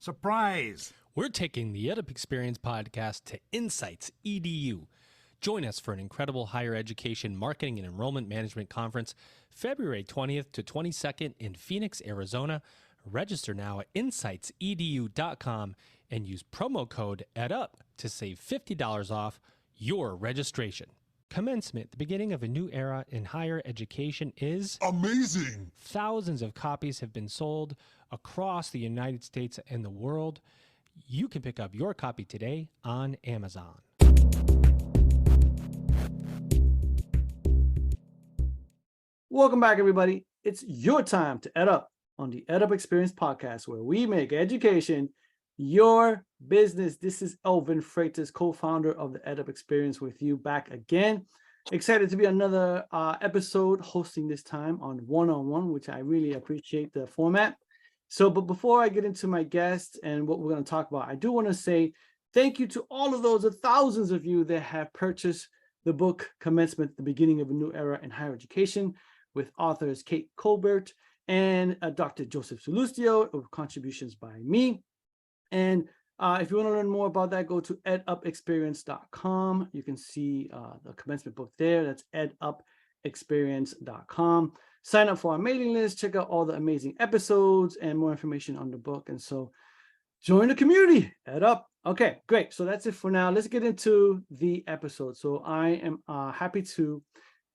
Surprise! We're taking the EdUp Experience podcast to Insights EDU. Join us for an incredible higher education marketing and enrollment management conference February 20th to 22nd in Phoenix, Arizona. Register now at insightsedu.com and use promo code EdUp to save $50 off your registration. Commencement, the beginning of a new era in higher education, is amazing. Thousands of copies have been sold across the United States and the world. You can pick up your copy today on Amazon. Welcome back, everybody. It's your time to EdUp on the EdUp Experience podcast, where we make education your business. This is Elvin Freitas, co-founder of the EdUp Experience, with you back again. Excited to be another episode, hosting this time on one-on-one, which I really appreciate the format. But before I get into my guest and what we're going to talk about, I do want to say thank you to all of those thousands of you that have purchased the book Commencement, the Beginning of a New Era in Higher Education, with authors Kate Colbert and Dr. Joseph Salustio, with contributions by me. And if you want to learn more about that, go to edupexperience.com. You can see the commencement book there. That's edupexperience.com. Sign up for our mailing list, check out all the amazing episodes and more information on the book. And so join the community, EdUp. Okay, great. So that's it for now. Let's get into the episode. So I am happy to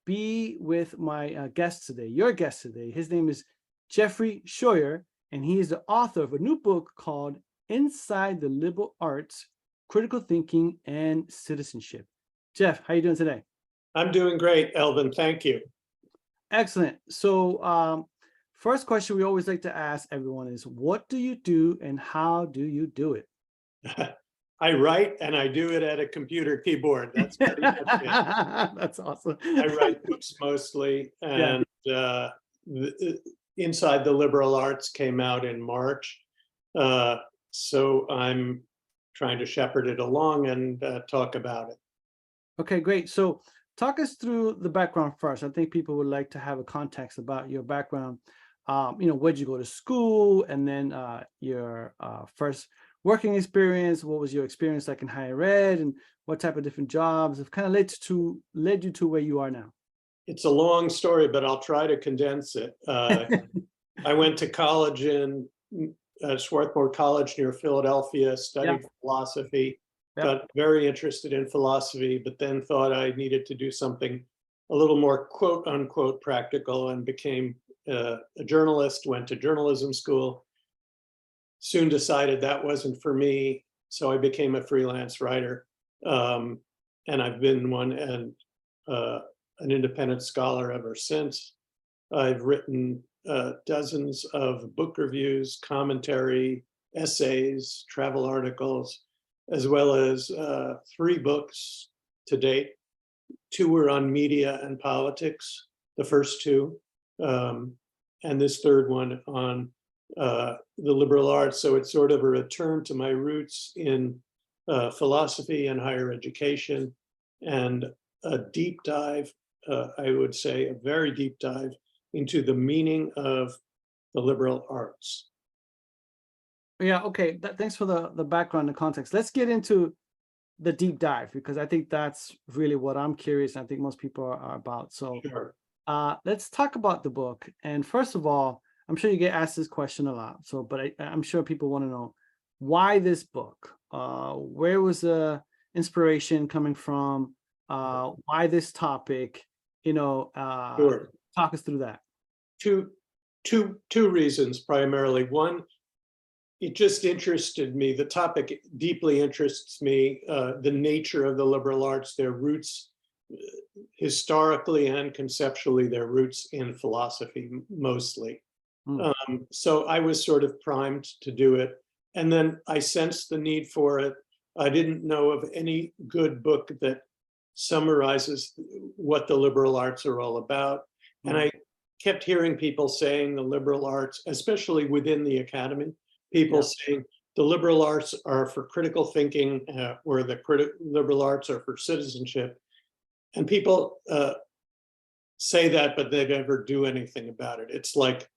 be with my guest today, your guest today. His name is Jeffrey Scheuer, and he is the author of a new book called Inside the Liberal Arts, Critical Thinking and Citizenship. Jeff, how are you doing today? I'm doing great, Elvin. Thank you. Excellent. So first question we always like to ask everyone is, what do you do and how do you do it? I write and I do it at a computer keyboard. That's pretty much it. That's awesome. I write books mostly, and Inside the Liberal Arts came out in March. So I'm trying to shepherd it along and talk about it. Okay, great. So talk us through the background first. I think people would like to have a context about your background. Where'd you go to school, and then your first working experience. What was your experience like in higher ed, and what type of different jobs have kind of led you to where you are now? It's a long story, but I'll try to condense it. I went to college in Swarthmore College near Philadelphia, studied philosophy, got very interested in philosophy, but then thought I needed to do something a little more quote unquote practical, and became a journalist, went to journalism school. Soon decided that wasn't for me, so I became a freelance writer, and I've been an independent scholar ever since. I've written dozens of book reviews, commentary, essays, travel articles, as well as 3 books to date. 2 were on media and politics, the first 2, and this third one on the liberal arts. So it's sort of a return to my roots in philosophy and higher education, and a deep dive, I would say a very deep dive, into the meaning of the liberal arts. Yeah, okay. Thanks for the background and context. Let's get into the deep dive, because I think that's really what I'm curious, and I think most people are about. So Sure. Let's talk about the book. And first of all, I'm sure you get asked this question a lot. But I'm sure people want to know, why this book? Where was the inspiration coming from? Why this topic? Sure. Talk us through that. Two reasons primarily. One, it just interested me. The topic deeply interests me. The nature of the liberal arts, their roots, historically and conceptually, their roots in philosophy mostly. So I was sort of primed to do it. And then I sensed the need for it. I didn't know of any good book that summarizes what the liberal arts are all about. And I kept hearing people saying the liberal arts, especially within the academy, people saying the liberal arts are for critical thinking, or the liberal arts are for citizenship. And people say that, but they never do anything about it. It's like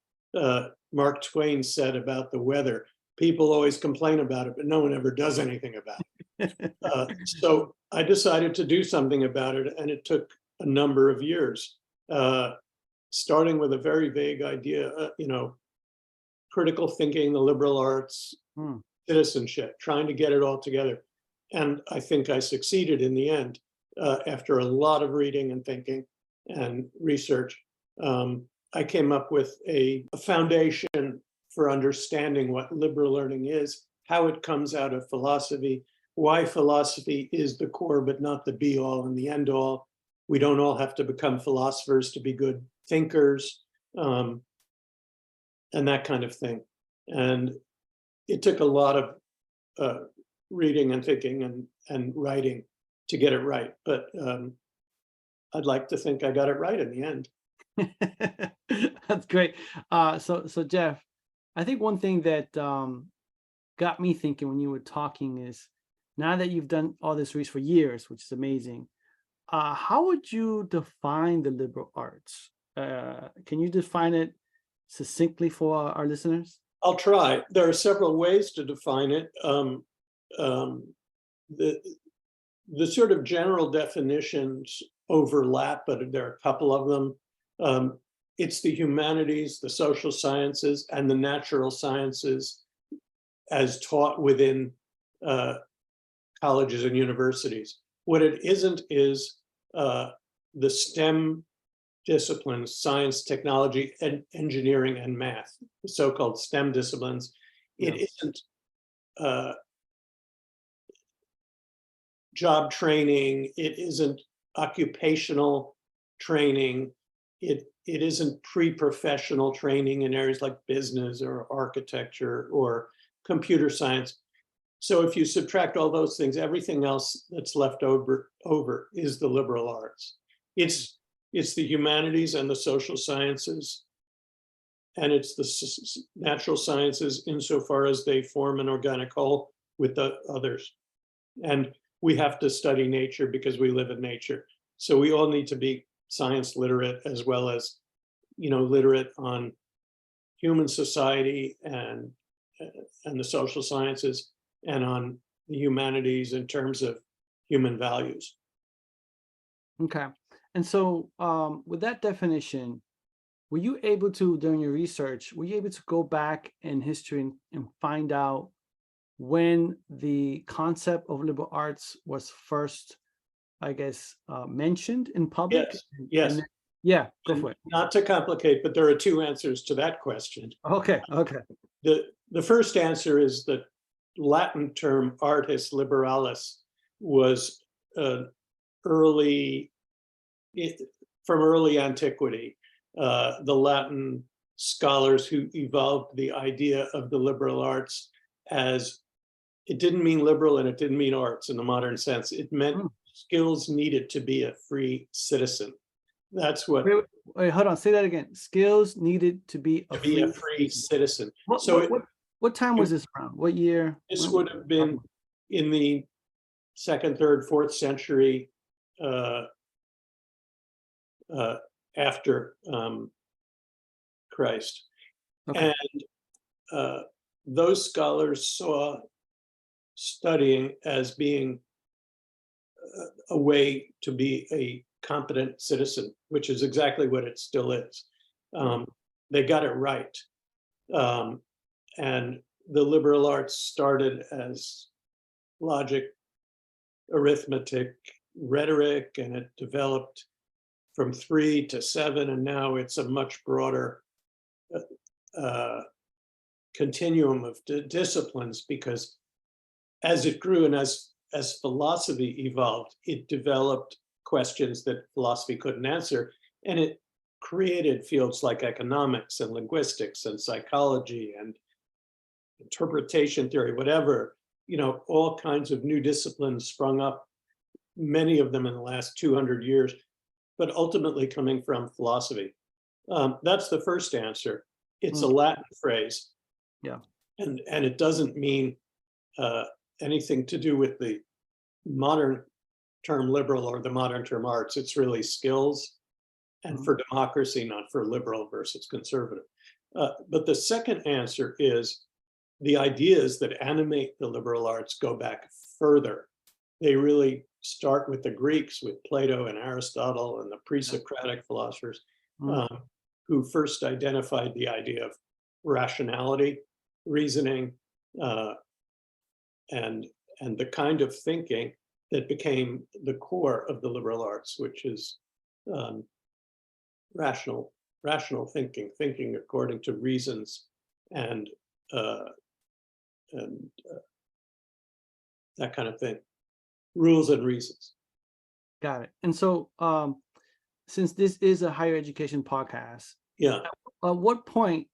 Mark Twain said about the weather: people always complain about it, but no one ever does anything about it. So I decided to do something about it, and it took a number of years, starting with a very vague idea, critical thinking, the liberal arts, citizenship, trying to get it all together. And I think I succeeded in the end, after a lot of reading and thinking and research. I came up with a foundation for understanding what liberal learning is, how it comes out of philosophy, why philosophy is the core but not the be all and the end all. We don't all have to become philosophers to be good thinkers, and that kind of thing. And it took a lot of reading and thinking and writing to get it right. But I'd like to think I got it right in the end. That's great. So Jeff, I think one thing that got me thinking when you were talking is, now that you've done all this research for years, which is amazing, how would you define the liberal arts? Can you define it succinctly for our listeners? I'll try. There are several ways to define it. The sort of general definitions overlap, but there are a couple of them. It's the humanities, the social sciences, and the natural sciences as taught within colleges and universities. What it isn't is the STEM disciplines, science, technology, and engineering, and math, the so-called STEM disciplines. It isn't job training. It isn't occupational training. It isn't pre-professional training in areas like business or architecture or computer science. So if you subtract all those things, everything else that's left over is the liberal arts. It's the humanities and the social sciences, and it's the natural sciences insofar as they form an organic whole with the others. And we have to study nature because we live in nature. So we all need to be science literate, as well as, literate on human society and the social sciences, and on the humanities in terms of human values. Okay. And so with that definition, were you able to, during your research, were you able to go back in history and find out when the concept of liberal arts was first, I guess, mentioned in public? Yes. Yeah, go for it. Not to complicate, but there are two answers to that question. Okay. The first answer is that Latin term artis liberalis was from early antiquity. The Latin scholars who evolved the idea of the liberal arts, as it didn't mean liberal and it didn't mean arts in the modern sense. It meant skills needed to be a free citizen. That's what. Wait, hold on. Say that again. Skills needed to be a free citizen. What time was this around? What year? This would have been in the 2nd, 3rd, 4th century after Christ. Okay. And those scholars saw studying as being a way to be a competent citizen, which is exactly what it still is. They got it right. And the liberal arts started as logic, arithmetic, rhetoric, and it developed from 3 to 7, and now it's a much broader continuum of disciplines, because as it grew and as philosophy evolved, it developed questions that philosophy couldn't answer, and it created fields like economics and linguistics and psychology and interpretation theory, whatever, all kinds of new disciplines sprung up, many of them in the last 200 years, but ultimately coming from philosophy. That's the first answer. It's a Latin phrase. Yeah. And it doesn't mean anything to do with the modern term liberal or the modern term arts. It's really skills, and for democracy, not for liberal versus conservative. But the second answer is the ideas that animate the liberal arts go back further. They really start with the Greeks, with Plato and Aristotle and the pre-Socratic philosophers, who first identified the idea of rationality, reasoning, and the kind of thinking that became the core of the liberal arts, which is rational thinking, thinking according to reasons and that kind of thing, rules and reasons. Got it. And so, since this is a higher education podcast, Yeah. at what point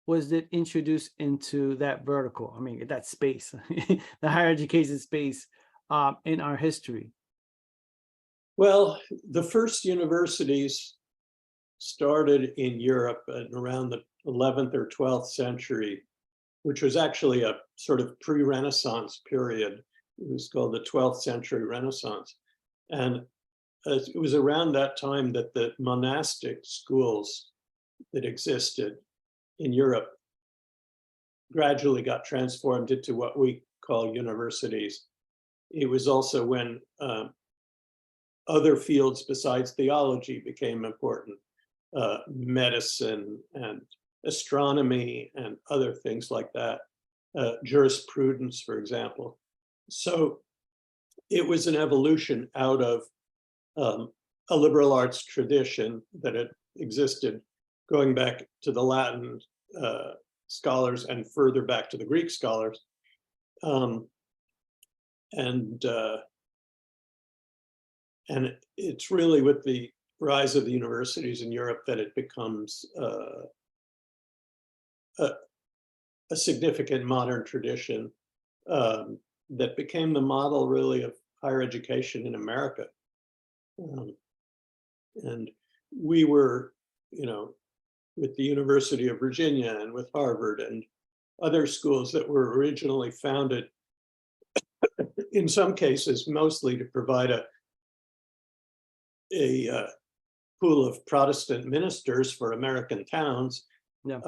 was it introduced into that vertical? I mean, that space, the higher education space, in our history? Well, the first universities started in Europe around the 11th or 12th century, which was actually a sort of pre-Renaissance period. It was called the 12th century Renaissance. And it was around that time that the monastic schools that existed in Europe gradually got transformed into what we call universities. It was also when other fields besides theology became important, medicine and astronomy and other things like that, jurisprudence, for example. So it was an evolution out of a liberal arts tradition that had existed going back to the Latin scholars and further back to the Greek scholars. And it's really with the rise of the universities in Europe that it becomes a significant modern tradition that became the model really of higher education in America. And we were, with the University of Virginia and with Harvard and other schools that were originally founded, in some cases, mostly to provide a pool of Protestant ministers for American towns. Yeah.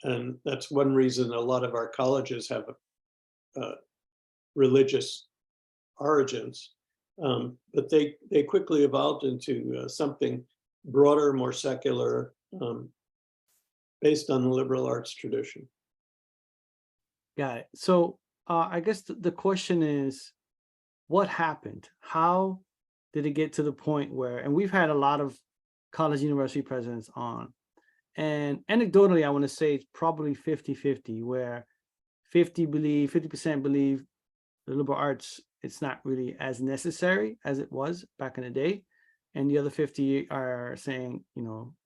And that's one reason a lot of our colleges have religious origins. But they quickly evolved into something broader, more secular, based on the liberal arts tradition. Got it. So I guess the question is, what happened? How did it get to the point where, and we've had a lot of college university presidents on, and anecdotally, I want to say it's probably 50-50, where 50% believe the liberal arts, it's not really as necessary as it was back in the day. And the other 50 are saying,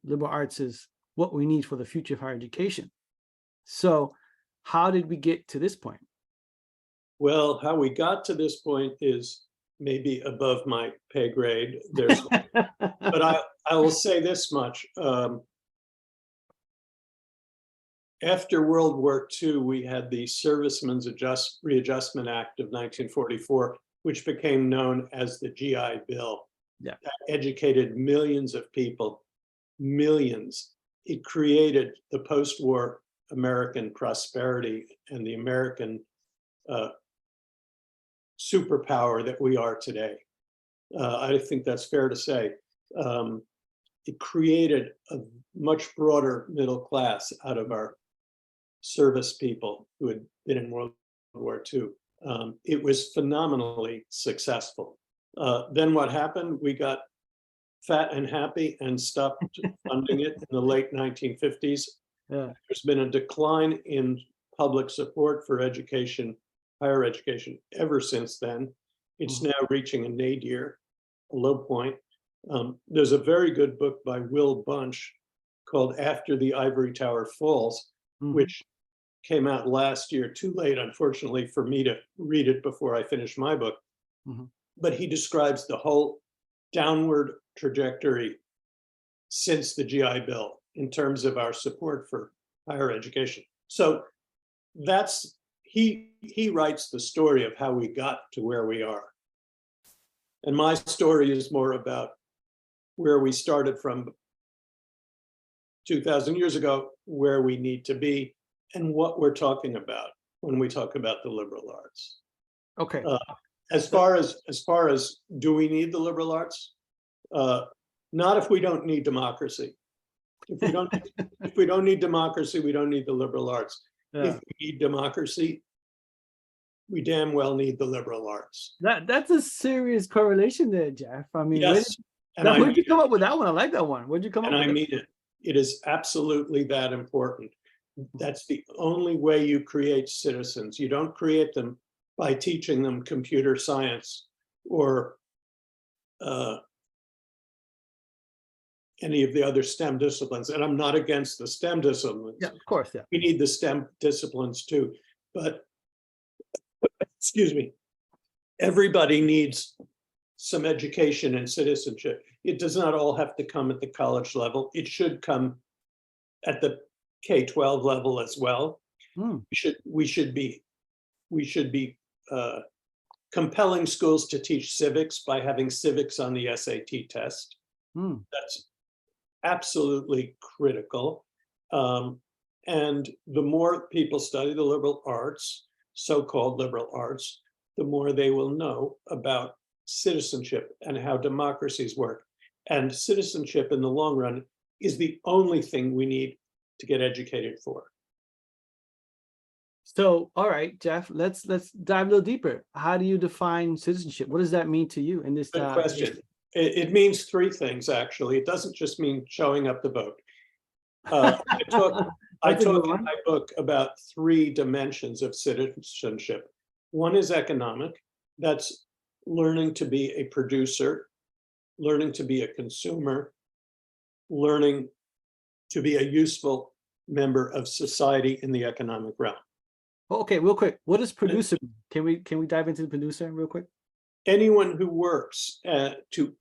liberal arts is what we need for the future of higher education. So how did we get to this point? Well, how we got to this point is maybe above my pay grade. But I will say this much. After World War II, we had the Servicemen's Readjustment Act of 1944, which became known as the GI Bill. Yeah. That educated millions of people, millions. It created the post-war American prosperity and the American superpower that we are today. I think that's fair to say. It created a much broader middle class out of our service people who had been in World War II. It was phenomenally successful. Then what happened? We got fat and happy and stopped funding it in the late 1950s. Yeah. There's been a decline in public support for education, higher education, ever since then. It's now reaching a nadir, a low point. There's a very good book by Will Bunch called After the Ivory Tower Falls, which came out last year, too late, unfortunately, for me to read it before I finish my book. But he describes the whole downward trajectory since the GI Bill in terms of our support for higher education. So he writes the story of how we got to where we are. And my story is more about where we started from 2,000 years ago, where we need to be, and what we're talking about when we talk about the liberal arts. Okay. As far as do we need the liberal arts? Not if we don't need democracy. If we don't need democracy, we don't need the liberal arts. Yeah. If we need democracy, we damn well need the liberal arts. That's a serious correlation there, Jeff. I mean, Yes, where'd you come up with that one? I like that one. Where'd you come up and with I mean it. It is absolutely that important. That's the only way you create citizens. You don't create them by teaching them computer science or any of the other STEM disciplines. And I'm not against the STEM disciplines. Yeah, of course, yeah. We need the STEM disciplines too. But, excuse me, everybody needs some education and citizenship. It does not all have to come at the college level. It should come at the K-12 level as well. We should be compelling schools to teach civics by having civics on the SAT test. That's absolutely critical. And the more people study the liberal arts, so-called liberal arts, the more they will know about citizenship and how democracies work. And citizenship in the long run is the only thing we need to get educated for. So, all right, Jeff, let's dive a little deeper. How do you define citizenship? What does that mean to you in this? Good question. It means three things, actually. It doesn't just mean showing up to vote. I talk in my book about three dimensions of citizenship. One is economic. That's learning to be a producer, learning to be a consumer, learning to be a useful member of society in the economic realm. Okay, real quick. What does producer mean? Can we dive into the producer real quick? Anyone who works to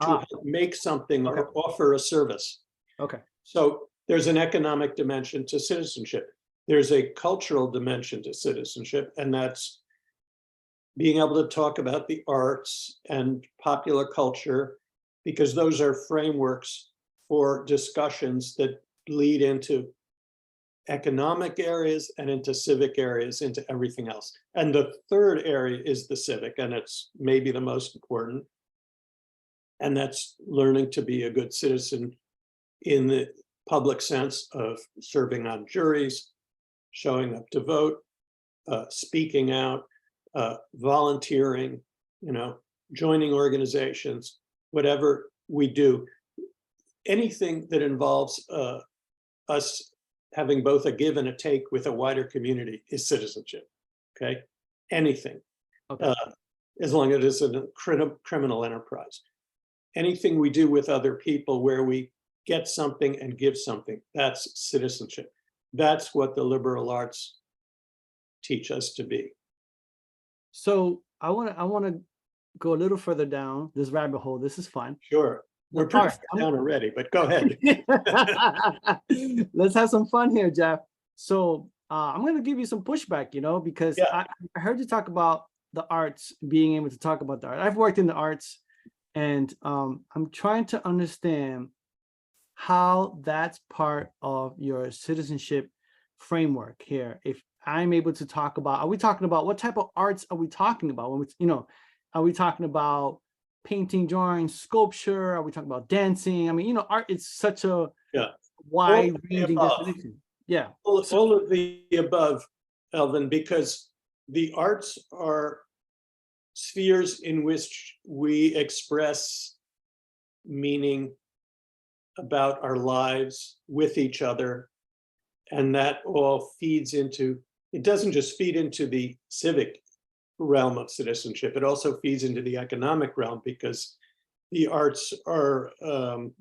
make something or offer a service. Okay. So there's an economic dimension to citizenship. There's a cultural dimension to citizenship, and that's being able to talk about the arts and popular culture, because those are frameworks for discussions that bleed into economic areas and into civic areas, into everything else. And the third area is the civic, and it's maybe the most important. And that's learning to be a good citizen in the public sense of serving on juries, showing up to vote, speaking out, volunteering, joining organizations, whatever we do. Anything that involves us having both a give and a take with a wider community is citizenship, okay? Anything, okay. As long as it's a criminal enterprise. Anything we do with other people where we get something and give something, that's citizenship. That's what the liberal arts teach us to be. So I want to go a little further down this rabbit hole. This is fun. Sure. We're pretty far down already, but go ahead. Let's have some fun here, Jeff. So I'm going to give you some pushback, because I heard you talk about the arts, being able to talk about the art. I've worked in the arts, and I'm trying to understand how that's part of your citizenship framework here. If I'm able to talk about, are we talking about, what type of arts are we talking about? When are we talking about painting, drawing, sculpture? Are we talking about dancing? I mean, art is such a wide-ranging definition. Yeah. All of the above, Elvin, because the arts are spheres in which we express meaning about our lives with each other. And that all feeds into, it doesn't just feed into the civic realm of citizenship, it also feeds into the economic realm, because the arts are an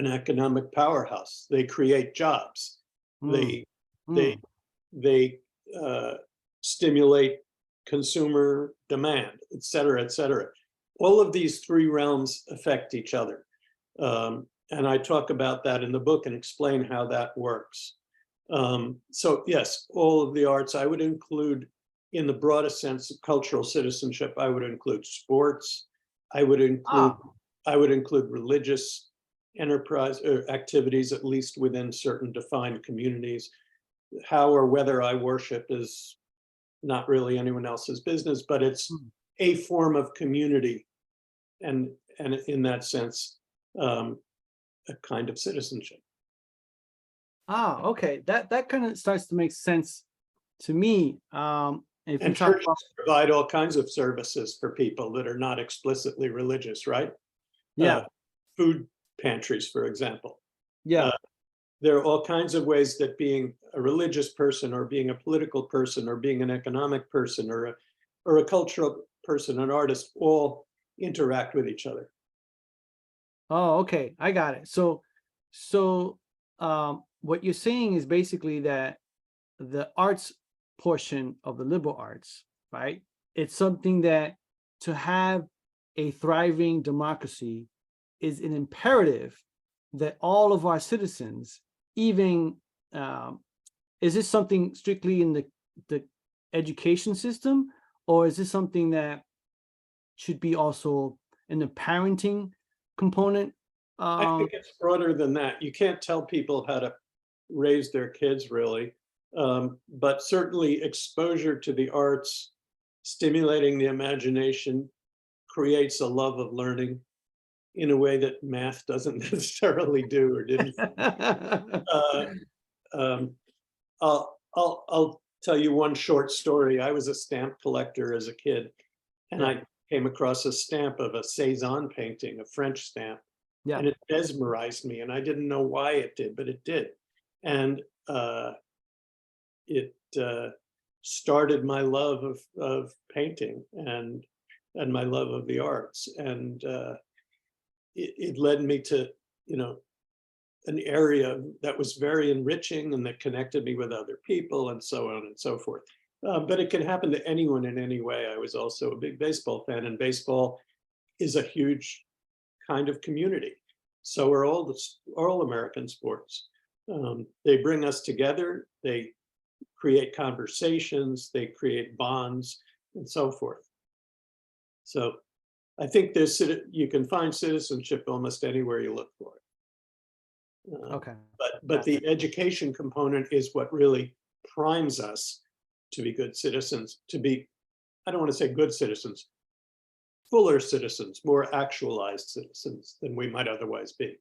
economic powerhouse. They create jobs. They stimulate consumer demand, et cetera, et cetera. All of these three realms affect each other. And I talk about that in the book and explain how that works. So yes, all of the arts, I would include, in the broadest sense of cultural citizenship, I would include sports. I would include religious enterprise or activities, at least within certain defined communities. how or whether I worship is not really anyone else's business, but it's a form of community, and in that sense, a kind of citizenship. Ah, okay. That kind of starts to make sense to me. If you And talk churches about, provide all kinds of services for people that are not explicitly religious, right? yeah, Food pantries, for example. yeah. There are all kinds of ways that being a religious person, or being a political person, or being an economic person, or a cultural person, an artist, all interact with each other. Oh, okay. I got it. So what you're saying is basically that the arts portion of the liberal arts, right? It's something that to have a thriving democracy is an imperative that all of our citizens, even is this something strictly in the education system, or is this something that should be also in the parenting component? I think it's broader than that. You can't tell people how to raise their kids, really. But certainly exposure to the arts, stimulating the imagination, creates a love of learning in a way that math doesn't necessarily do, or didn't. Uh, um, I'll tell you one short story. I was a stamp collector as a kid, and Yeah. I came across a stamp of a Cézanne painting, a French stamp, Yeah. and it mesmerized me, and I didn't know why it did, but it did. And it started my love of painting, and my love of the arts, and it led me to, an area that was very enriching and that connected me with other people, and so on and so forth. But it can happen to anyone in any way. I was also a big baseball fan, and baseball is a huge kind of community. So are all American sports. They bring us together. They create conversations. They create bonds, and so forth. So I think you can find citizenship almost anywhere you look for it. Okay. But the education component is what really primes us to be good citizens, to be, I don't want to say good citizens, fuller citizens, more actualized citizens than we might otherwise be.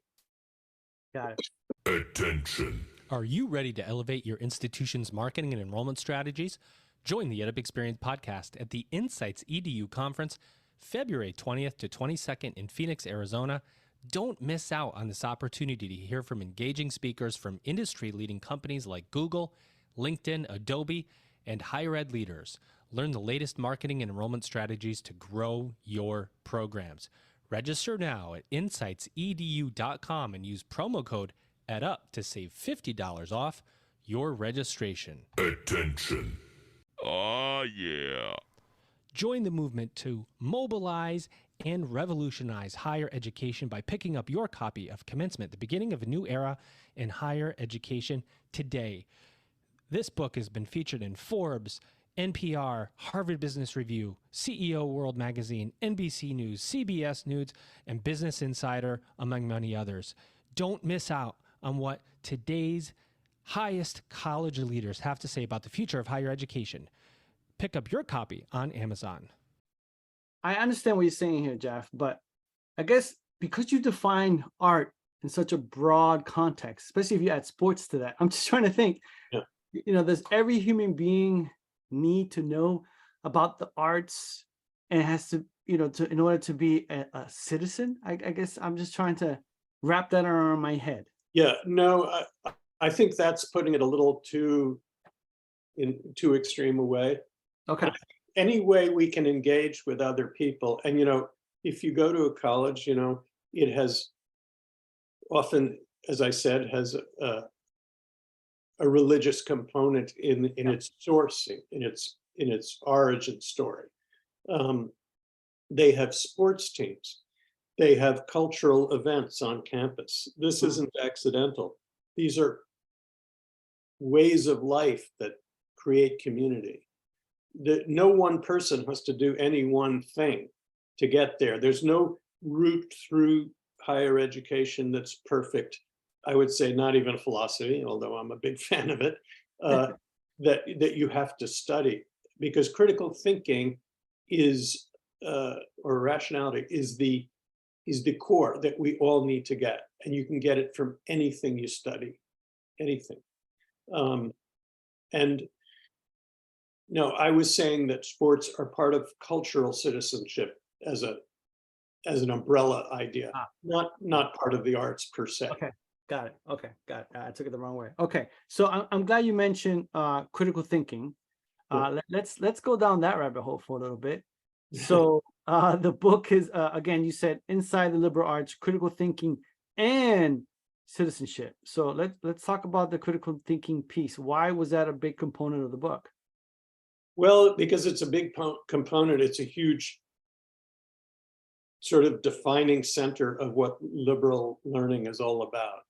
Got it. Attention. Are you ready to elevate your institution's marketing and enrollment strategies? Join the EdUp Experience podcast at the Insights EDU conference, February 20th to 22nd in Phoenix, Arizona. Don't miss out on this opportunity to hear from engaging speakers from industry-leading companies like Google, LinkedIn, Adobe, and higher ed leaders. Learn the latest marketing and enrollment strategies to grow your programs. Register now at insightsedu.com and use promo code EdUp to save $50 off your registration. Attention. Oh, yeah. Join the movement to mobilize and revolutionize higher education by picking up your copy of Commencement, the Beginning of a New Era in Higher Education today. This book has been featured in Forbes, NPR, Harvard Business Review, CEO World Magazine, NBC News, CBS News, and Business Insider, among many others. Don't miss out on what today's highest college leaders have to say about the future of higher education. Pick up your copy on Amazon. I understand what you're saying here, Jeff, but I guess because you define art in such a broad context, especially if you add sports to that, I'm just trying to think, does every human being need to know about the arts, and it has to, in order to be a citizen? I guess I'm just trying to wrap that around my head. Yeah, no, I think that's putting it a little too extreme a way. Okay. Any way we can engage with other people, and if you go to a college, it has often, as I said, has a religious component in its sourcing, in its origin story. They have sports teams. They have cultural events on campus. This isn't accidental. These are ways of life that create community. No one person has to do any one thing to get there. There's no route through higher education that's perfect. I would say not even philosophy, although I'm a big fan of it. that you have to study, because critical thinking is or rationality is the core that we all need to get, and you can get it from anything you study, anything. And no, I was saying that sports are part of cultural citizenship as an umbrella idea, not part of the arts per se. Okay, got it. Okay, got it. I took it the wrong way. Okay, so I'm glad you mentioned critical thinking. Let's go down that rabbit hole for a little bit. So the book is again, you said Inside the Liberal Arts: Critical Thinking and Citizenship. So let's talk about the critical thinking piece. Why was that a big component of the book? Well, because it's a big component. It's a huge sort of defining center of what liberal learning is all about.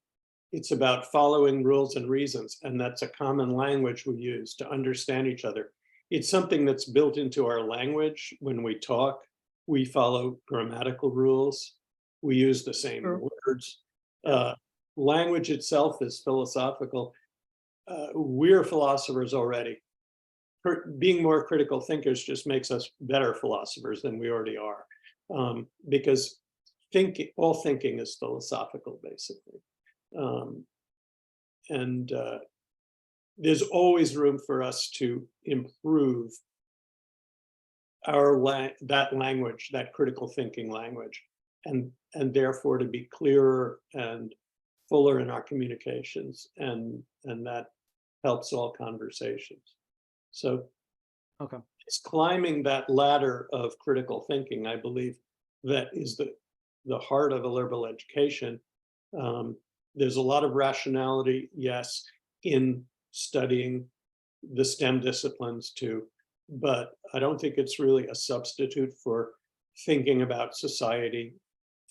It's about following rules and reasons, and that's a common language we use to understand each other. It's something that's built into our language. When we talk, we follow grammatical rules. We use the same words. Language itself is philosophical. We're philosophers already. Being more critical thinkers just makes us better philosophers than we already are, because all thinking is philosophical, basically. And there's always room for us to improve that language, that critical thinking language, and therefore to be clearer and fuller in our communications, and that helps all conversations. So it's climbing that ladder of critical thinking, I believe, that is the heart of a liberal education. There's a lot of rationality, yes, in studying the STEM disciplines too, but I don't think it's really a substitute for thinking about society,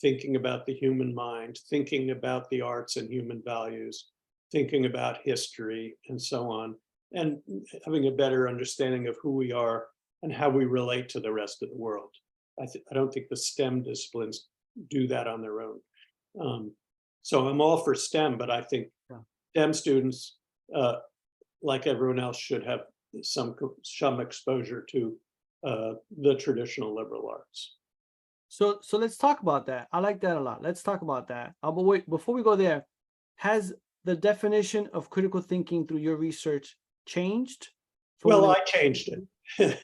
thinking about the human mind, thinking about the arts and human values, thinking about history and so on, and having a better understanding of who we are and how we relate to the rest of the world. I don't think the STEM disciplines do that on their own. So I'm all for STEM, but I think STEM students, like everyone else, should have some exposure to the traditional liberal arts. So let's talk about that. I like that a lot. Let's talk about that. But wait, before we go there, has the definition of critical thinking through your research changed? Well, I changed it.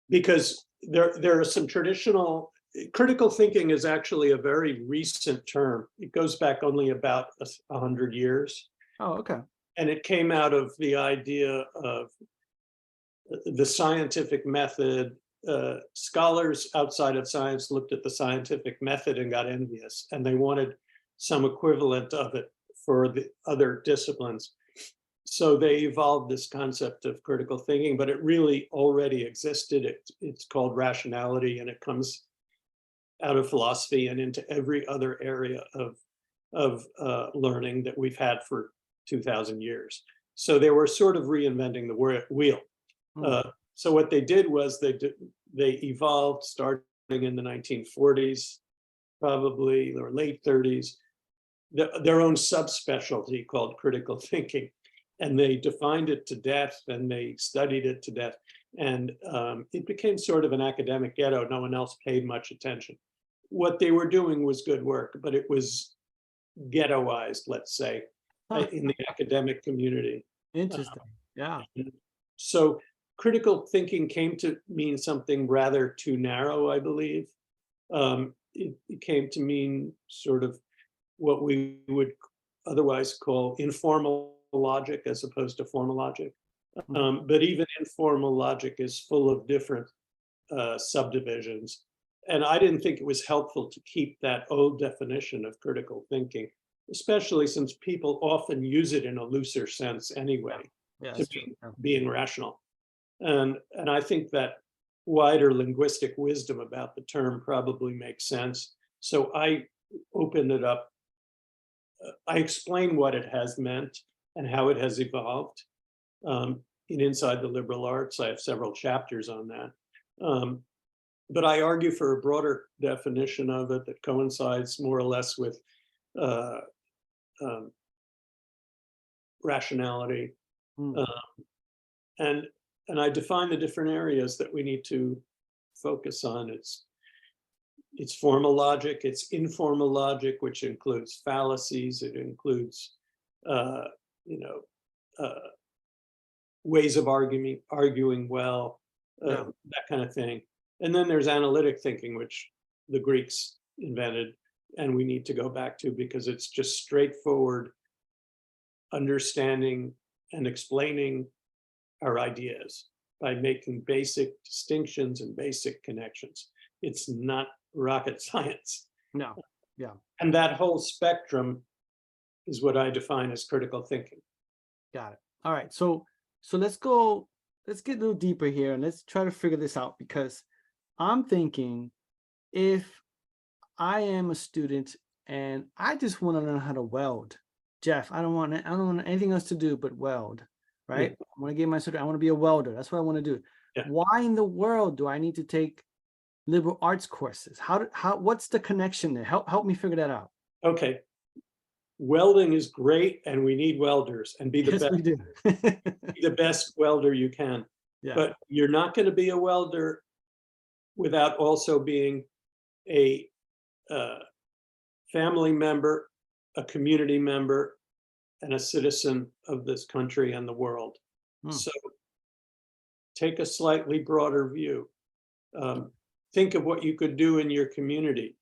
Because there are some traditional. Critical thinking is actually a very recent term. It goes back only about 100 years. Oh, okay. And it came out of the idea of the scientific method. Scholars outside of science looked at the scientific method and got envious, and they wanted some equivalent of it for the other disciplines. So they evolved this concept of critical thinking, but it really already existed. It's called rationality, and it comes out of philosophy and into every other area of learning that we've had for 2,000 years. So they were sort of reinventing the wheel. So what they did was they evolved starting in the 1940s, probably, or late 30s, their own subspecialty called critical thinking. And they defined it to death, and they studied it to death. And it became sort of an academic ghetto. No one else paid much attention. What they were doing was good work, but it was ghettoized, let's say, in the academic community. Interesting. Yeah. So critical thinking came to mean something rather too narrow, I believe. It came to mean sort of what we would otherwise call informal logic as opposed to formal logic. But even informal logic is full of different subdivisions. And I didn't think it was helpful to keep that old definition of critical thinking, especially since people often use it in a looser sense anyway, to being rational. And I think that wider linguistic wisdom about the term probably makes sense. So I opened it up. I explain what it has meant and how it has evolved. In Inside the Liberal Arts, I have several chapters on that. But I argue for a broader definition of it that coincides more or less with rationality. Mm. And I define the different areas that we need to focus on. It's formal logic, it's informal logic, which includes fallacies, it includes you know, ways of arguing well, Yeah. that kind of thing. And then there's analytic thinking, which the Greeks invented, and we need to go back to because it's just straightforward understanding and explaining our ideas by making basic distinctions and basic connections. It's not rocket science. No. Yeah. And that whole spectrum is what I define as critical thinking. Got it. All right. So let's get a little deeper here and let's try to figure this out, because I'm thinking if I am a student and I just want to learn how to weld, Jeff, I don't want anything else to do but weld, right? Yeah. I want to get my certificate. I want to be a welder. That's what I want to do. Yeah. Why in the world do I need to take liberal arts courses? What's the connection there? Help me figure that out. Okay. Welding is great, and we need welders, and be the Yes, best. we do. Be the best welder you can. Yeah. But you're not going to be a welder without also being a family member, a community member, and a citizen of this country and the world. So take a slightly broader view. Think of what you could do in your community.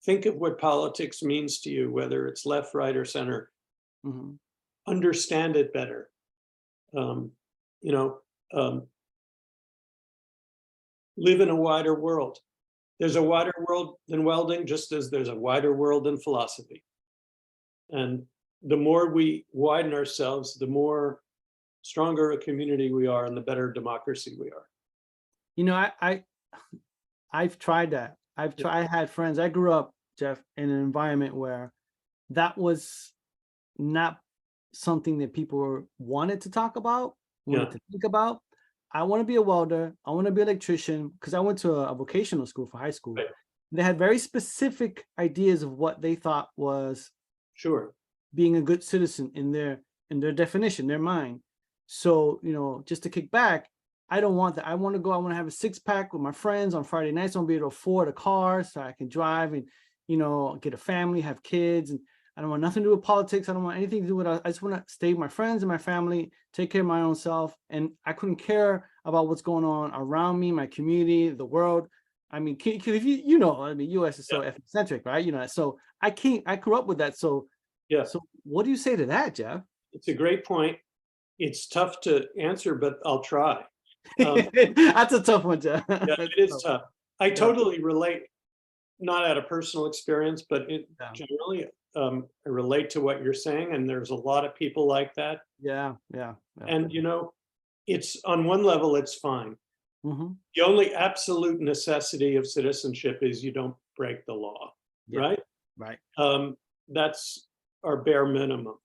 Think of what politics means to you, whether it's left, right, or center. Understand it better. Live in a wider world. There's a wider world than welding, just as there's a wider world than philosophy. And the more we widen ourselves, the more stronger a community we are and the better democracy we are. I've tried that. I had friends. I grew up, Jeff, in an environment where that was not something that people wanted to talk about, wanted to think about. I want to be a welder. I want to be an electrician, because I went to a vocational school for high school. Right. They had very specific ideas of what they thought was being a good citizen in their definition, their mind. So, just to kick back, I don't want that. I want to have a 6-pack with my friends on Friday nights. I want to be able to afford a car so I can drive and, get a family, have kids. And I don't want nothing to do with politics. I don't want anything to do with it. I just want to stay with my friends and my family, take care of my own self. And I couldn't care about what's going on around me, my community, the world. I mean, if U.S. is so ethnocentric, right? So I grew up with that. So, So what do you say to that, Jeff? It's a great point. It's tough to answer, but I'll try. That's a tough one, Jeff. Yeah, it is tough. I totally relate, not out of personal experience, but generally, I relate to what you're saying, and there's a lot of people like that. Yeah. And it's on one level, it's fine. The only absolute necessity of citizenship is you don't break the law, right? Right. That's our bare minimum.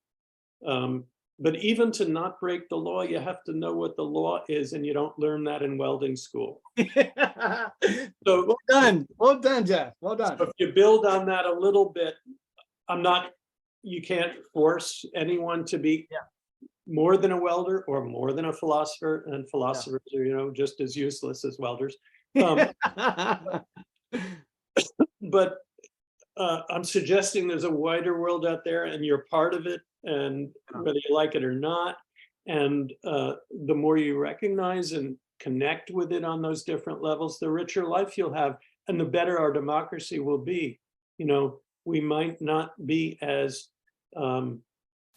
But even to not break the law, you have to know what the law is, and you don't learn that in welding school. So well done, Jeff. Well done. So if you build on that a little bit, you can't force anyone to be more than a welder or more than a philosopher, and philosophers are, just as useless as welders. But I'm suggesting there's a wider world out there, and you're part of it, and whether you like it or not. And the more you recognize and connect with it on those different levels, the richer life you'll have, and the better our democracy will be. We might not be as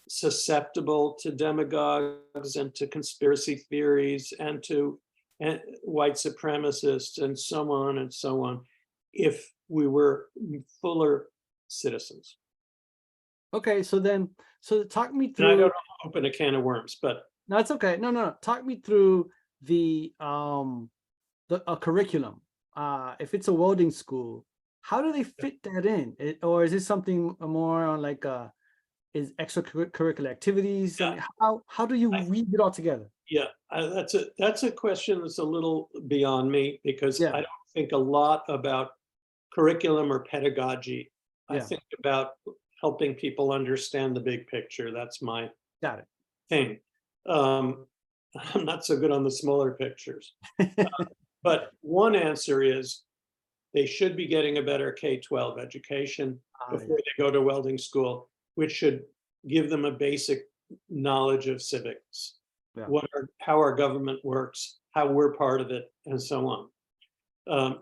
susceptible to demagogues and to conspiracy theories and to white supremacists and so on if we were fuller citizens. Okay, so talk me through. And I don't open a can of worms, but no, it's okay. No. Talk me through the curriculum. If it's a welding school, how do they fit that in? Or is it something more on like is extracurricular activities? Yeah. I mean, how do you weave it all together? Yeah, that's a question that's a little beyond me, because I don't think a lot about curriculum or pedagogy. I think about helping people understand the big picture. That's my Got it. thing. I'm not so good on the smaller pictures. But one answer is they should be getting a better K-12 education before they go to welding school, which should give them a basic knowledge of civics, Yeah. how our government works, how we're part of it, and so on.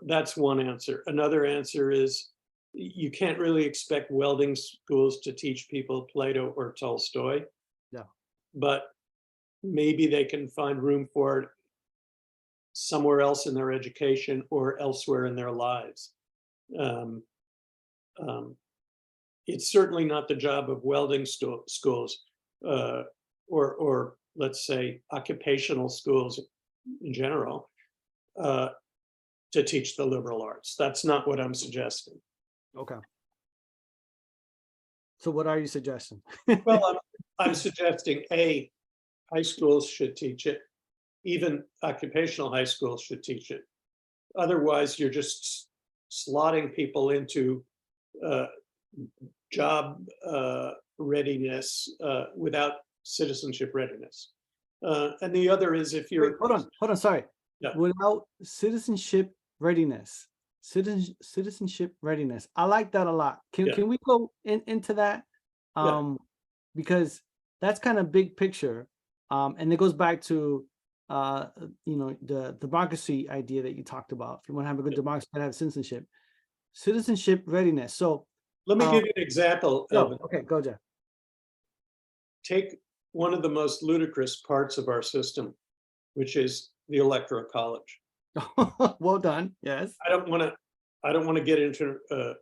That's one answer. Another answer is you can't really expect welding schools to teach people Plato or Tolstoy. Yeah. But maybe they can find room for it somewhere else in their education or elsewhere in their lives. It's certainly not the job of welding schools or let's say occupational schools in general to teach the liberal arts. That's not what I'm suggesting. Okay. So what are you suggesting? Well, I'm suggesting high schools should teach it. Even occupational high schools should teach it. Otherwise, you're just slotting people into job readiness without citizenship readiness. And the other is if you're— Wait, hold on, sorry. Yeah. Without citizenship readiness, citizenship readiness. I like that a lot. Can we go into that? Because that's kind of big picture. And it goes back to the democracy idea that you talked about. If you want to have a good democracy, you gotta have citizenship readiness. So let me give you an example. Okay, go, Jeff. Take one of the most ludicrous parts of our system, which is the Electoral College. Well done. Yes. I don't want to get into a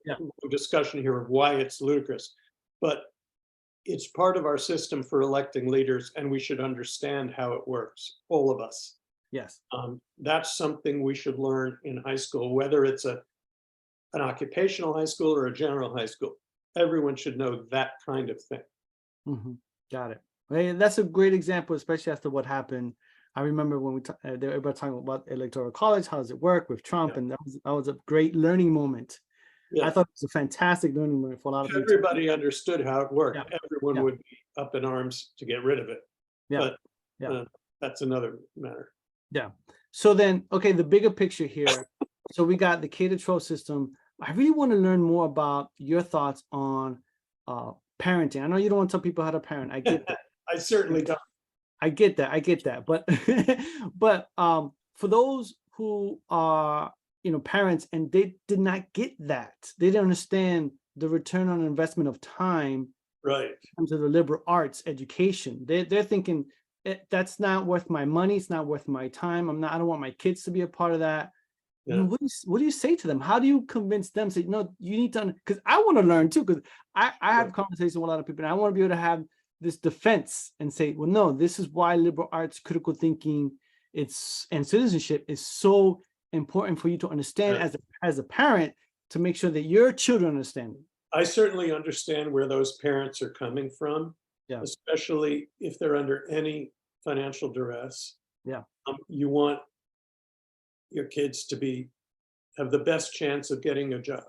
discussion here of why it's ludicrous, but it's part of our system for electing leaders, and we should understand how it works, all of us. Yes. That's something we should learn in high school, whether it's an occupational high school or a general high school. Everyone should know that kind of thing. Mm-hmm. Got it. Well, that's a great example, especially after what happened. I remember when everybody talking about Electoral College, how does it work with Trump, and that was a great learning moment. Yeah. I thought it was a fantastic learning moment for a lot of people. Everybody understood how it worked. Everyone would be up in arms to get rid of it. But that's another matter. Yeah. So then, okay, the bigger picture here. So we got the K-12 system. I really want to learn more about your thoughts on parenting. I know you don't want to tell people how to parent. I get that. I certainly don't. I get that. But but for those who are parents and they did not get that, they didn't understand the return on investment of time, right, in terms of the liberal arts education. They're thinking that's not worth my money, it's not worth my time. I don't want my kids to be a part of that. Yeah. What do you say to them? How do you convince them? Say, no, you need to, because I want to learn too, because I have conversations with a lot of people and I want to be able to have this defense and say, well, no, this is why liberal arts, critical thinking, and citizenship is so important for you to understand as a parent, to make sure that your children understand it. I certainly understand where those parents are coming from, especially if they're under any financial duress. Yeah, you want your kids to have the best chance of getting a job.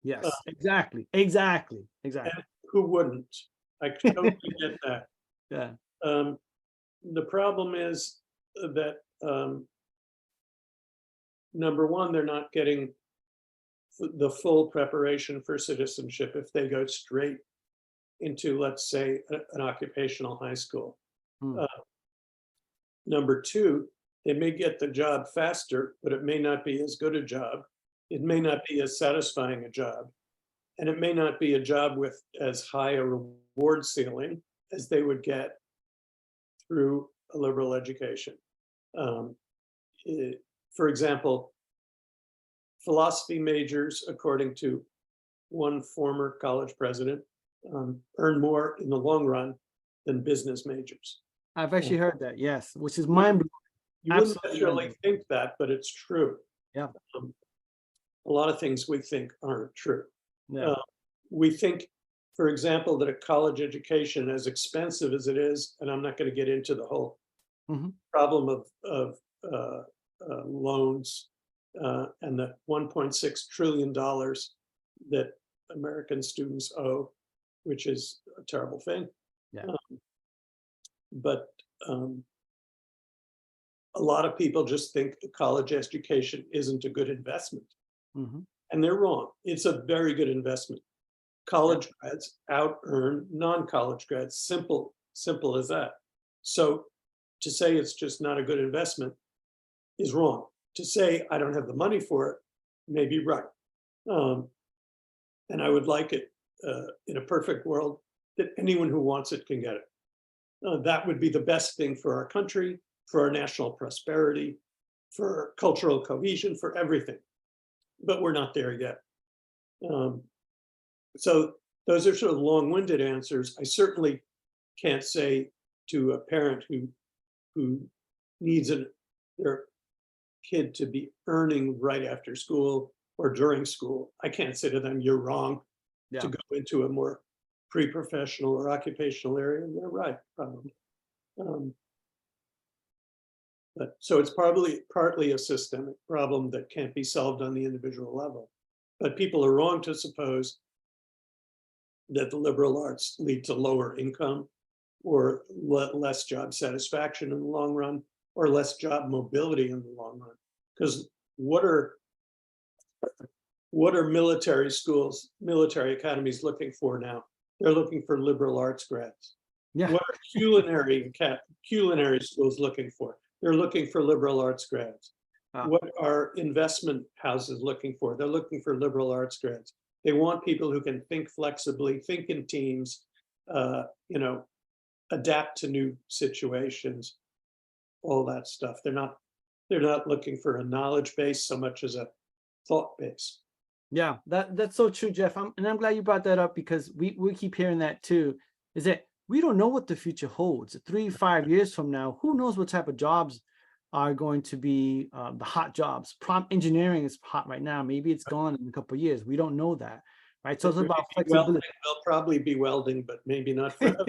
Yes, exactly. And who wouldn't? I totally get that. Yeah. The problem is that number one, they're not getting the full preparation for citizenship if they go straight into, let's say, an occupational high school. Number two, they may get the job faster, but it may not be as good a job. It may not be as satisfying a job. And it may not be a job with as high a reward ceiling as they would get through a liberal education. For example, philosophy majors, according to one former college president, earn more in the long run than business majors. I've actually heard that, yes, which is mind-blowing. You wouldn't necessarily think that, but it's true. Yeah. A lot of things we think aren't true. Yeah. We think, for example, that a college education, as expensive as it is, and I'm not going to get into the whole problem of loans and the $1.6 trillion that American students owe, which is a terrible thing. Yeah. but a lot of people just think a college education isn't a good investment. Mhm. And they're wrong. It's a very good investment. College grads out-earn non-college grads. Simple as that. So to say it's just not a good investment is wrong. To say I don't have the money for it may be right. And I would like it in a perfect world that anyone who wants it can get it. That would be the best thing for our country, for our national prosperity, for cultural cohesion, for everything. But we're not there yet. So those are sort of long-winded answers. I certainly can't say to a parent who needs their kid to be earning right after school or during school. I can't say to them, you're wrong to go into a more pre-professional or occupational area. And they're right, probably. But so it's probably partly a systemic problem that can't be solved on the individual level. But people are wrong to suppose that the liberal arts lead to lower income or less job satisfaction in the long run, or less job mobility in the long run. Because what are military schools, military academies looking for now? They're looking for liberal arts grads. Yeah. What are culinary schools looking for? They're looking for liberal arts grads. What are investment houses looking for? They're looking for liberal arts grads. They want people who can think flexibly, think in teams, adapt to new situations, all that stuff. They're not looking for a knowledge base so much as a thought base. Yeah, that's so true, Jeff. I'm glad you brought that up, because we keep hearing that too, is that we don't know what the future holds. 3-5 years from now, who knows what type of jobs are going to be the hot jobs. Prompt engineering is hot right now. Maybe it's gone in a couple of years. We don't know that, right? So it's about flexibility. They'll probably be welding, but maybe not forever.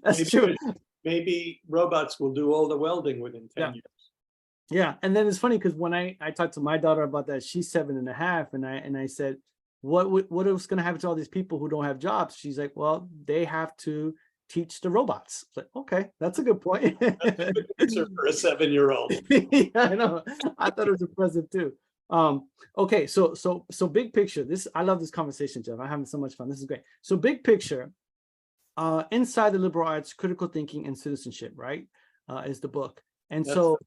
That's true. Maybe robots will do all the welding within 10 years. Yeah, and then it's funny because when I talked to my daughter about that, she's 7.5, and I said, what is going to happen to all these people who don't have jobs? She's like, well, they have to teach the robots. It's like, okay, that's a good point. That's a good answer for a 7-year-old. Yeah, I know. I thought it was impressive too. Okay, so big picture. I love this conversation, Jeff. I'm having so much fun. This is great. So big picture, inside the liberal arts, critical thinking and citizenship, right? Is the book. And so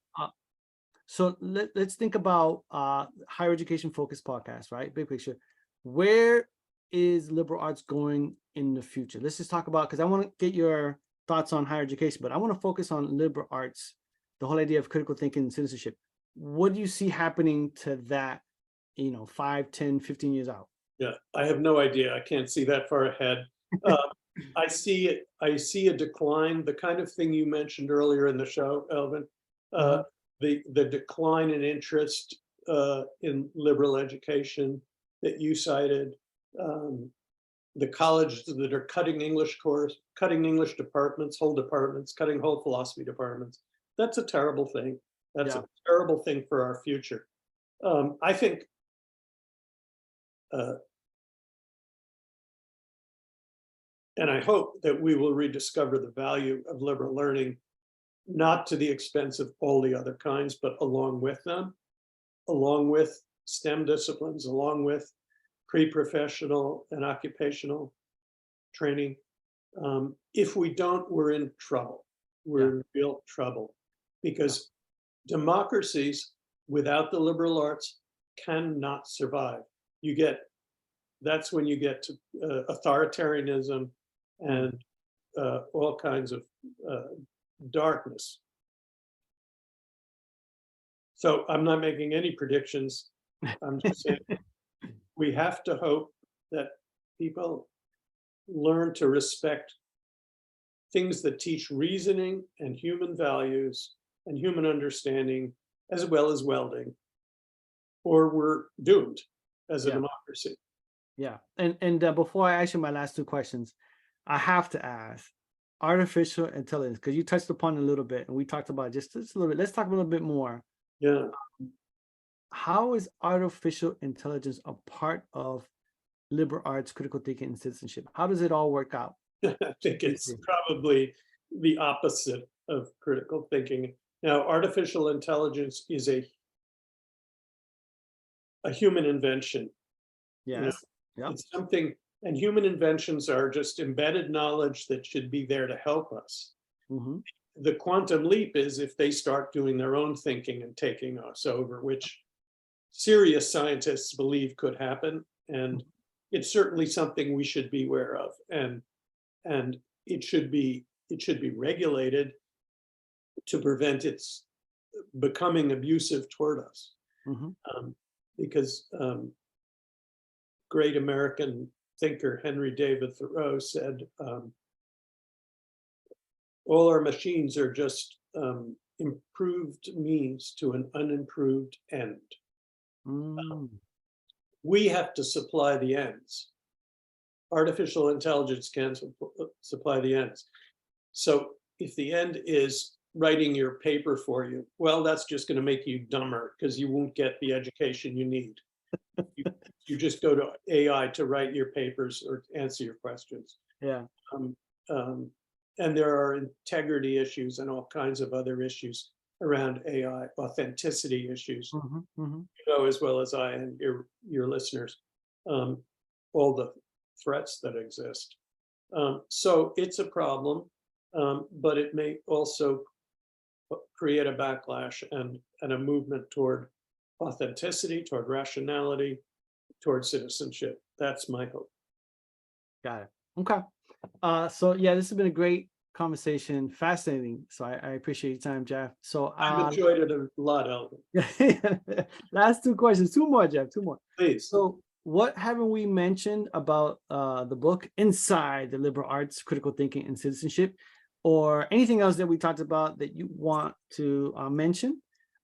let's think about higher education focused podcast, right? Big picture. Where is liberal arts going in the future? Let's just talk about, because I want to get your thoughts on higher education, but I want to focus on liberal arts, the whole idea of critical thinking and citizenship. What do you see happening to that, 5, 10, 15 years out? Yeah, I have no idea. I can't see that far ahead. I see a decline, the kind of thing you mentioned earlier in the show, Elvin. The decline in interest in liberal education that you cited, the colleges that are cutting English departments, whole departments, cutting whole philosophy departments. That's a terrible thing. That's a terrible thing for our future. I think and I hope that we will rediscover the value of liberal learning, not to the expense of all the other kinds, but along with them, along with STEM disciplines, along with pre-professional and occupational training. If we don't, we're in trouble. We're in real trouble, because democracies without the liberal arts cannot survive. That's when you get to authoritarianism and all kinds of darkness. So I'm not making any predictions. I'm just saying we have to hope that people learn to respect things that teach reasoning and human values and human understanding, as well as welding, or we're doomed as a democracy. Yeah, and before I ask you my last 2 questions, I have to ask, artificial intelligence, because you touched upon it a little bit, and we talked about just a little bit. Let's talk a little bit more. Yeah. How is artificial intelligence a part of liberal arts, critical thinking, and citizenship? How does it all work out? I think it's probably the opposite of critical thinking. Now, artificial intelligence is a human invention. Yes. Yep. It's something, and human inventions are just embedded knowledge that should be there to help us. Mm-hmm. The quantum leap is if they start doing their own thinking and taking us over, which serious scientists believe could happen. And it's certainly something we should be aware of. And it should be regulated to prevent its becoming abusive toward us. Mm-hmm. Because great American thinker Henry David Thoreau said, all our machines are just improved means to an unimproved end. We have to supply the ends. Artificial intelligence can supply the ends. So if the end is writing your paper for you, well, that's just going to make you dumber because you won't get the education you need. You just go to AI to write your papers or answer your questions. Yeah. And there are integrity issues and all kinds of other issues around AI, authenticity issues, Mm-hmm. Mm-hmm. you know, as well as I and your listeners, all the threats that exist. So it's a problem, but it may also create a backlash and a movement toward authenticity, toward rationality, toward citizenship. That's my hope. Got it. Okay. So yeah, this has been a great conversation, fascinating. So I appreciate your time, Jeff. So I've enjoyed it a lot, Elvin. last two questions, two more, Jeff, two more. Please. So what haven't we mentioned about the book Inside the Liberal Arts, Critical Thinking and Citizenship, or anything else that we talked about that you want to mention?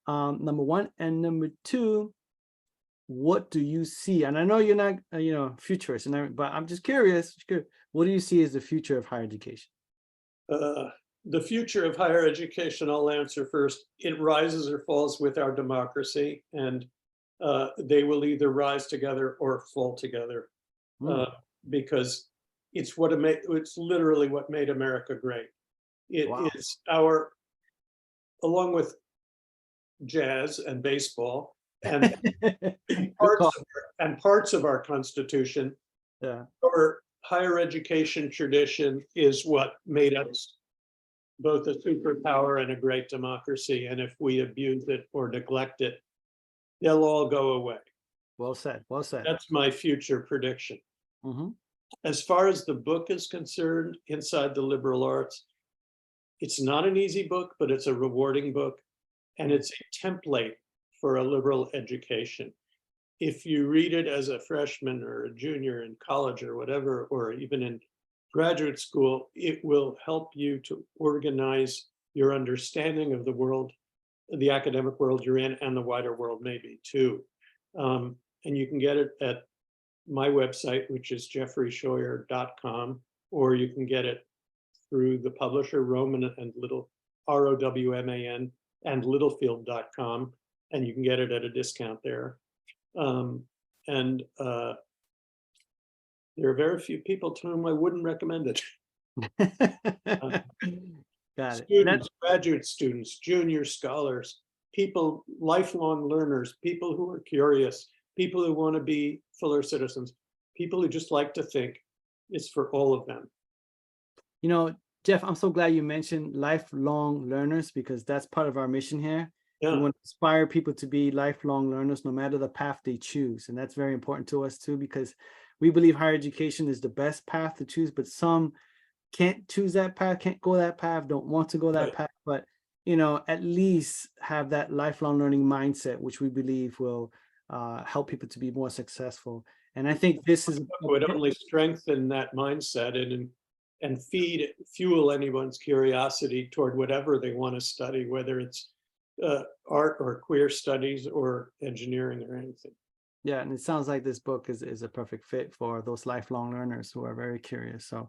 Number one, and number two, what do you see? And I know you're not, futurist, but I'm just curious. What do you see as the future of higher education? The future of higher education, I'll answer first. It rises or falls with our democracy, and they will either rise together or fall together, because it's it's literally what made America great. It is along with jazz and baseball and parts of our Constitution. Yeah. Our higher education tradition is what made us both a superpower and a great democracy. And if we abuse it or neglect it, they'll all go away. Well said. Well said. That's my future prediction. Mm-hmm. As far as the book is concerned, Inside the Liberal Arts, it's not an easy book, but it's a rewarding book. And it's a template for a liberal education. If you read it as a freshman or a junior in college or whatever, or even in graduate school, it will help you to organize your understanding of the world, the academic world you're in, and the wider world maybe too. And you can get it at my website, which is jeffreyscheuer.com, or you can get it through the publisher Roman and Little, ROWMAN, and littlefield.com, and you can get it at a discount there. There are very few people to whom I wouldn't recommend it. Got it. Students, graduate students, junior scholars, people, lifelong learners, people who are curious, people who want to be fuller citizens, people who just like to think. It's for all of them. Jeff, I'm so glad you mentioned lifelong learners, because that's part of our mission here. Yeah. We want to inspire people to be lifelong learners, no matter the path they choose. And that's very important to us too, because we believe higher education is the best path to choose, but some can't choose that path, can't go that path, don't want to go that path, but at least have that lifelong learning mindset, which we believe will help people to be more successful. And I think this is would only strengthen that mindset and fuel anyone's curiosity toward whatever they want to study, whether it's art or queer studies or engineering or anything. Yeah, and it sounds like this book is a perfect fit for those lifelong learners who are very curious. So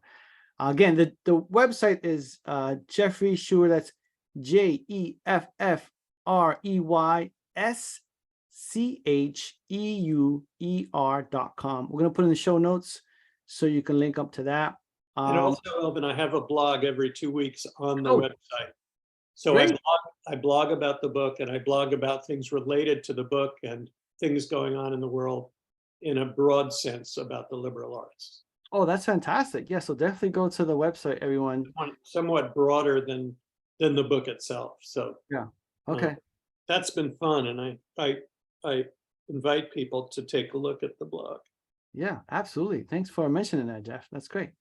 again, the website is Jeffrey Scheuer, that's JeffreyScheuer.com. We're going to put in the show notes so you can link up to that. And also, Elvin, I have a blog every 2 weeks on the Oh, website. So great. I blog about the book, and I blog about things related to the book and things going on in the world in a broad sense about the liberal arts. Oh, that's fantastic. Yeah, so definitely go to the website, everyone. Somewhat broader than the book itself. So Yeah. Okay. that's been fun, and I invite people to take a look at the blog. Yeah, absolutely. Thanks for mentioning that, Jeff. That's great.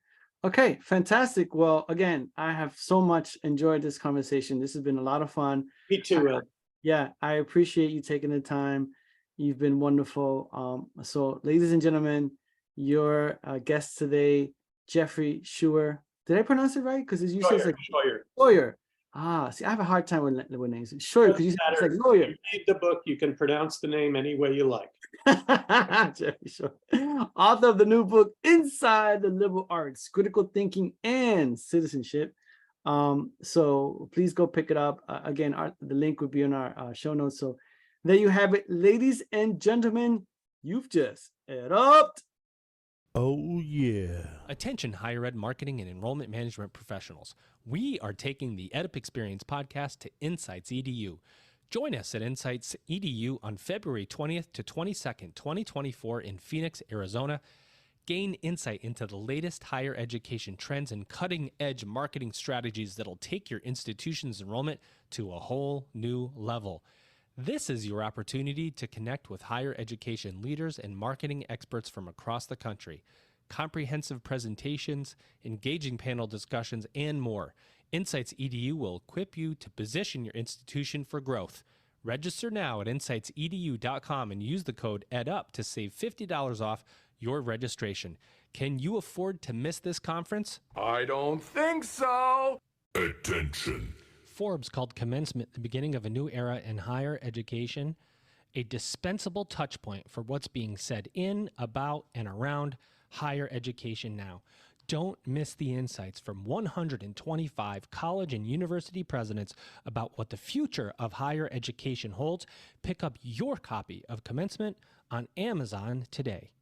Okay, fantastic. Well, again, I have so much enjoyed this conversation. This has been a lot of fun. Me too, El. Yeah, I appreciate you taking the time. You've been wonderful. So, ladies and gentlemen, your guest today, Jeffrey Scheuer. Did I pronounce it right? Because you said it's like Scheuer. lawyer. See, I have a hard time with names. Scheuer, because you said it's like lawyer. You read the book, you can pronounce the name any way you like. Jeffrey Scheuer, author of the new book, Inside the Liberal Arts, Critical Thinking and Citizenship. So please go pick it up. Again, the link would be in our show notes. So there you have it, ladies and gentlemen. You've just EdUp'd. Oh, yeah. Attention higher ed marketing and enrollment management professionals. We are taking the EdUp Experience podcast to Insights EDU. Join us at Insights EDU on February 20th to 22nd, 2024 in Phoenix, Arizona. Gain insight into the latest higher education trends and cutting-edge marketing strategies that'll take your institution's enrollment to a whole new level. This is your opportunity to connect with higher education leaders and marketing experts from across the country. Comprehensive presentations, engaging panel discussions, and more. Insights EDU will equip you to position your institution for growth. Register now at insightsedu.com and use the code EdUp to save $50 off your registration. Can you afford to miss this conference? I don't think so. Attention. Forbes called commencement the beginning of a new era in higher education, a dispensable touch point for what's being said in, about, and around higher education now. Don't miss the insights from 125 college and university presidents about what the future of higher education holds. Pick up your copy of Commencement on Amazon today.